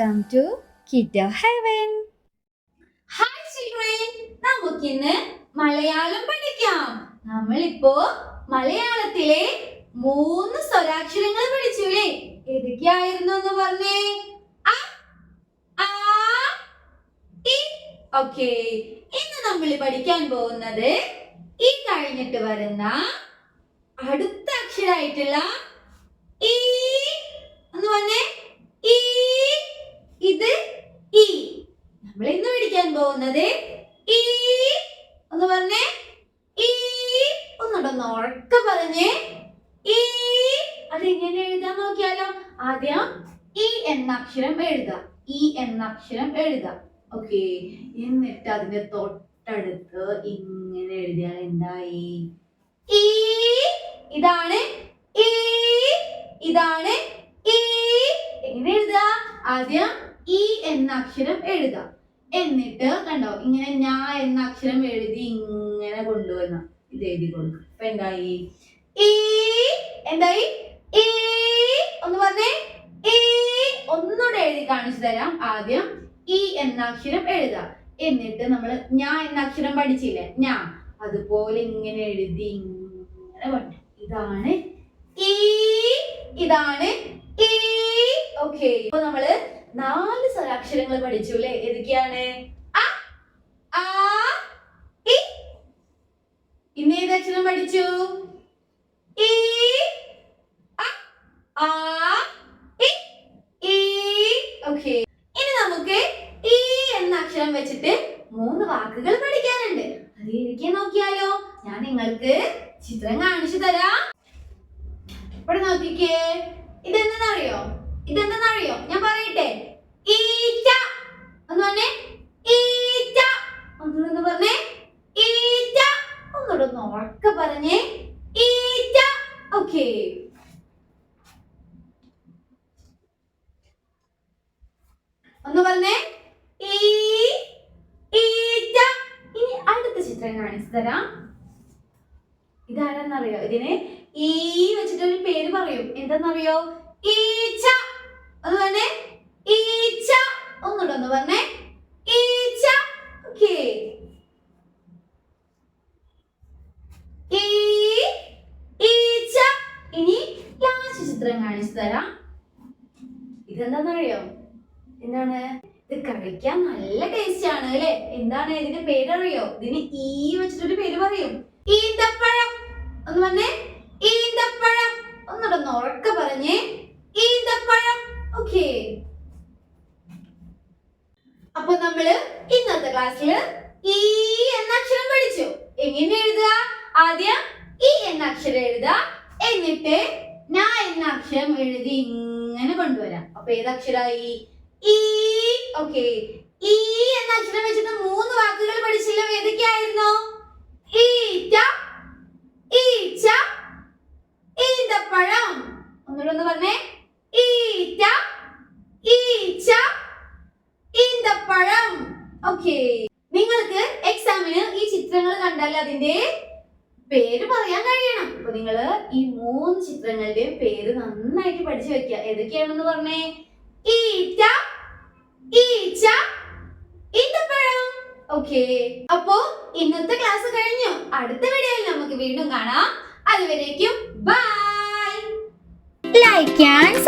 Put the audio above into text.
Welcome to kiddo heaven. Hi children, നമുക്കിന്ന് മലയാളം പഠിക്കാം. നമ്മളിപ്പോ മലയാളത്തിലെ 3 സ്വരാക്ഷരങ്ങൾ പഠിച്ചുല്ലേ? ഏതൊക്കെയായിരുന്നു എന്ന് പറഞ്ഞേ? അ, ആ, ഇ. ഓക്കേ, ഇന്ന് നമ്മൾ പഠിക്കാൻ പോകുന്നത് ഈ കഴിഞ്ഞിട്ട് വരുന്ന അടുത്ത അക്ഷരമായിട്ടുള്ള ഈ എന്ന് പറഞ്ഞേ. ഈ, ഇത് ഈ. നമ്മൾ ഇന്ന് പഠിക്കാൻ പോകുന്നത് ഈ എന്ന് പറഞ്ഞേ. ഈ ഒന്നുണ്ടോ ഉറക്കെ പറഞ്ഞേ. ഈ അതെങ്ങനെ എഴുതാൻ നോക്കിയാലോ? ആദ്യം ഈ എന്ന അക്ഷരം എഴുതാം. ഈ എന്ന അക്ഷരം എഴുതാം. ഓക്കെ, എന്നിട്ട് അതിന്റെ തൊട്ടടുത്ത് ഇങ്ങനെ എഴുതിയാൽ എന്തായി? ഈ. ഇതാണ് ഈ, ഇതാണ് ഈ. എങ്ങനെ എഴുതാ? ആദ്യം ഈ എന്ന അക്ഷരം എഴുതാം. എന്നിട്ട് കണ്ടോ ഇങ്ങനെ ഞാ എന്ന അക്ഷരം എഴുതി ഇങ്ങനെ കൊണ്ടുവന്ന ഇത് എഴുതി കൊടുക്കും. അപ്പൊ എന്തായി? ഈ. എന്തായി? ഈ. ഒന്ന് പറഞ്ഞേ. ഈ. ഒന്നുകൂടെ എഴുതി കാണിച്ചു തരാം. ആദ്യം ഈ എന്ന അക്ഷരം എഴുതാം. എന്നിട്ട് നമ്മൾ ഞാ എന്ന അക്ഷരം പഠിച്ചില്ലേ? ഞാ അതുപോലെ ഇങ്ങനെ എഴുതി ഇങ്ങനെ കൊണ്ട്. ഇതാണ് ഈ, ഇതാണ് ഈ. ഓക്കെ, ഇപ്പൊ നമ്മള് 4 സ്വരാക്ഷരങ്ങൾ പഠിച്ചു അല്ലേ? ഏതൊക്കെയാണ്? അ, ആ, ഇ. ഇന്ന് ഏത് അക്ഷരം പഠിച്ചു? ഈ, അ, ആ, ഇ, ഈ. ഓക്കെ, ഇനി നമുക്ക് ഈ എന്ന അക്ഷരം വെച്ചിട്ട് 3 വാക്കുകൾ പഠിക്കാനുണ്ട്. അത് ഏതൊക്കെ നോക്കിയാലോ? ഞാൻ നിങ്ങൾക്ക് ചിത്രം കാണിച്ചു തരാം. ഇവിടെ നോക്കിക്കേ. ഇതെന്താണെന്നറിയോ? ഇതെന്താണെന്നറിയോ? ഞാൻ പറയട്ടെ. ഈച്ച എന്ന് പറഞ്ഞേ. ഈച്ച. ഒന്നുകൂടെ പറഞ്ഞേ. ഈച്ച. ഒന്നുകൂടെ ഉറക്കെ പറഞ്ഞേ. ഈച്ച. ഓക്കെ, ഒന്ന് പറഞ്ഞേ. ഈ, ഈച്ച. ഇനി അടുത്ത ചിത്രം കാണിച്ചു തരാം. ഇതാരെന്നറിയോ? ഇതിന് ഈ വെച്ചിട്ടൊരു പേര് പറയും. എന്താന്നറിയോ? ഈച്ച. അത് പറഞ്ഞേ. ഈച്ച. ഒന്നുകൂടെ ഒന്ന് പറഞ്ഞേ. ഈച്ച. ഓക്കേ, ഈ, ഈച്ച. ഇനി ലാസ്റ്റ് ചിത്രം കാണിച്ചു തരാം. ഇതെന്താന്നറിയോ? എന്താണ്? ഇത് കഴിക്കാൻ നല്ല ടേസ്റ്റ് ആണ് അല്ലേ? എന്താണ് ഇതിന്റെ പേരറിയോ? ഇതിന് ഈ വെച്ചിട്ടൊരു പേര് പറയും. ഈന്തപ്പഴം. ഒന്ന് പറഞ്ഞേ. ഈന്തപ്പഴം. ഒന്നുകൂടെ ഉറക്കെ പറഞ്ഞേ. ഈന്തപ്പഴം. ഓക്കേ, അപ്പൊ നമ്മള് ഇന്നത്തെ ക്ലാസ്സില് ഈ എന്ന അക്ഷരം പഠിച്ചു. എങ്ങനെ എഴുതുക? ആദ്യം ഈ എന്ന അക്ഷരം എഴുതുക. എന്നിട്ട് ഞാ എന്ന അക്ഷരം എഴുതി ഇങ്ങനെ കൊണ്ടുവരാം. അപ്പൊ ഏത് അക്ഷരമായി? ഈ. ഓക്കെ, ഈ എന്ന അക്ഷരം വെച്ചിട്ട് 3 വാക്കുകൾ പഠിച്ചില്ലോ? ഏതൊക്കെയായിരുന്നു? ഈറ്റ, ഈച്ച, ഈന്തപ്പഴം. ഒന്നുകൂടെ ഒന്ന് പറഞ്ഞേ. ഈറ്റ, ഈച്ച, ഈന്തപ്പഴം. ഓക്കെ, നിങ്ങൾക്ക് എക്സാമിന് ഈ ചിത്രങ്ങൾ കണ്ടാൽ അതിന്റെ പേര് പറയാൻ കഴിയണം. അപ്പൊ നിങ്ങള് ഈ 3 ചിത്രങ്ങളുടെയും പേര് നന്നായിട്ട് പഠിച്ചു വെക്കുക. ഏതൊക്കെയാണെന്ന് പറഞ്ഞേ. ഈറ്റ, ഈച്ച, ഈന്തപ്പഴം. ഓക്കെ, അപ്പോ ഇന്നത്തെ ക്ലാസ് കഴിഞ്ഞു. അടുത്ത വീഡിയോയിൽ നമുക്ക് വീണ്ടും കാണാം. അതുവരേക്കും ബൈ. Like and